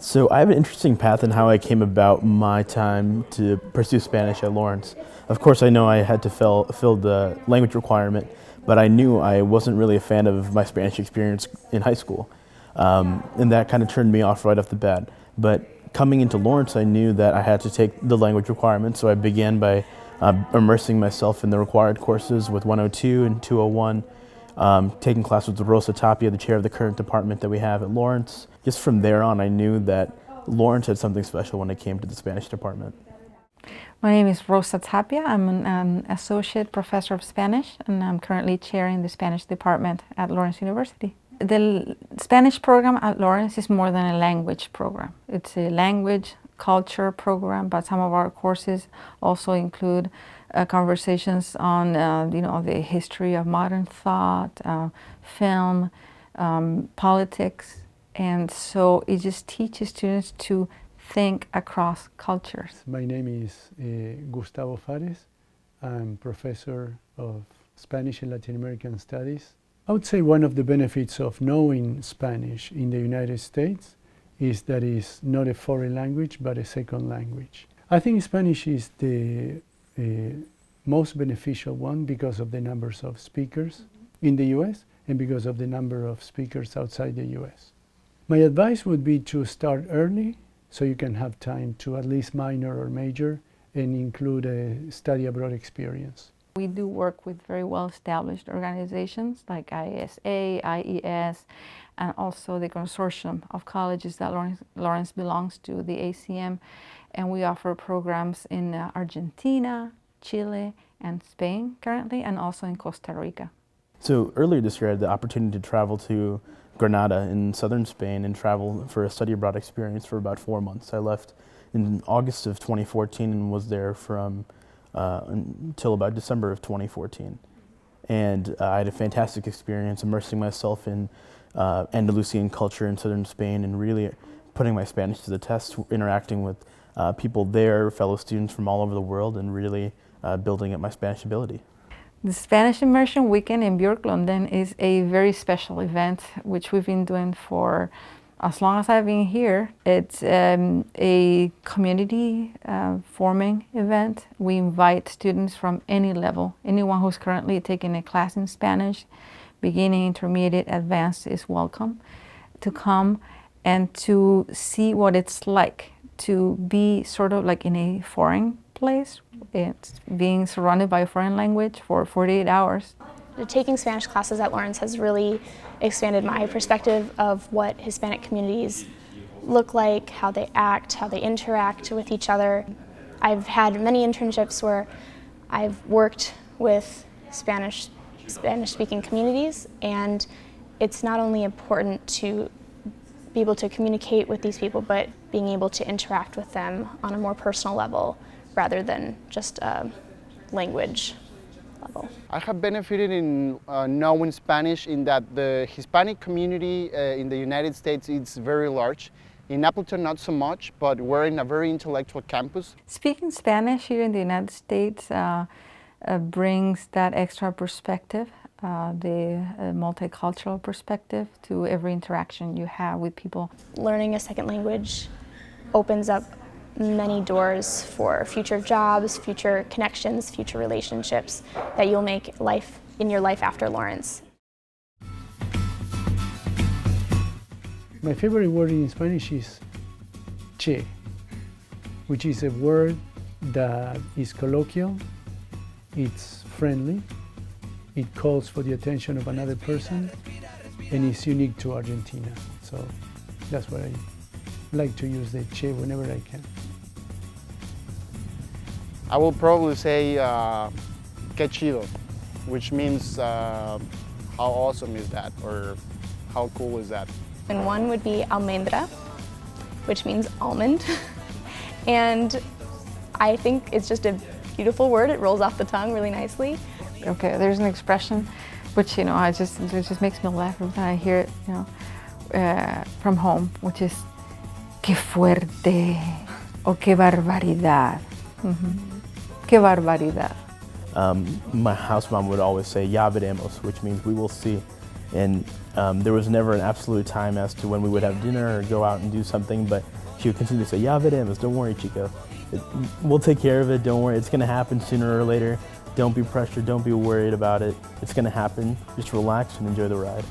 So I have an interesting path in how I came about my time to pursue Spanish at Lawrence. Of course, I know I had to fill the language requirement, but I knew I wasn't really a fan of my Spanish experience in high school. And that kind of turned me off right off the bat. But coming into Lawrence, I knew that I had to take the language requirement, so I began by immersing myself in the required courses with 102 and 201, taking classes with Rosa Tapia, the chair of the current department that we have at Lawrence. Just from there on, I knew that Lawrence had something special when it came to the Spanish department. My name is Rosa Tapia. I'm an associate professor of Spanish, and I'm currently chairing the Spanish department at Lawrence University. The Spanish program at Lawrence is more than a language program. It's a language, culture program, but some of our courses also include conversations on the history of modern thought, film, politics, and so it just teaches students to think across cultures. My name is Gustavo Fares. I'm professor of Spanish and Latin American Studies. I would say one of the benefits of knowing Spanish in the United States is that it's not a foreign language, but a second language. I think Spanish is the most beneficial one because of the numbers of speakers in the US and because of the number of speakers outside the US. My advice would be to start early so you can have time to at least minor or major and include a study abroad experience. We do work with very well-established organizations like ISA, IES, and also the consortium of colleges that Lawrence belongs to, the ACM, and we offer programs in Argentina, Chile, and Spain currently, and also in Costa Rica. So earlier this year, I had the opportunity to travel to Granada in southern Spain and travel for a study abroad experience for about 4 months. I left in August of 2014 and was there from until about December of 2014. And I had a fantastic experience immersing myself in Andalusian culture in southern Spain and really putting my Spanish to the test, interacting with people there, fellow students from all over the world, and really building up my Spanish ability. The Spanish Immersion Weekend in Björklund is a very special event which we've been doing for as long as I've been here. It's a community forming event. We invite students from any level. Anyone who's currently taking a class in Spanish, beginning, intermediate, advanced, is welcome to come and to see what it's like to be sort of like in a foreign place. It's being surrounded by a foreign language for 48 hours. Taking Spanish classes at Lawrence has really expanded my perspective of what Hispanic communities look like, how they act, how they interact with each other. I've had many internships where I've worked with Spanish-speaking communities, and it's not only important to be able to communicate with these people, but being able to interact with them on a more personal level rather than just a language level. I have benefited in knowing Spanish in that the Hispanic community in the United States is very large. In Appleton, not so much, but we're in a very intellectual campus. Speaking Spanish here in the United States brings that extra perspective, the multicultural perspective to every interaction you have with people. Learning a second language opens up many doors for future jobs, future connections, future relationships that you'll make in your life after Lawrence. My favorite word in Spanish is che, which is a word that is colloquial, it's friendly, it calls for the attention of another person, and it's unique to Argentina. So that's why I like to use the che whenever I can. I will probably say que chido, which means how awesome is that, or how cool is that? And one would be almendra, which means almond. And I think it's just a beautiful word. It rolls off the tongue really nicely. Okay, there's an expression which, it just makes me laugh every time I hear it, from home, which is "Qué fuerte" or "Qué barbaridad." "Qué barbaridad." My house mom would always say "Ya veremos," which means "we will see." And there was never an absolute time as to when we would have dinner or go out and do something, but she would continue to say, "Ya veremos, don't worry, Chico. We'll take care of it, don't worry, it's gonna happen sooner or later. Don't be pressured, don't be worried about it. It's gonna happen, just relax and enjoy the ride."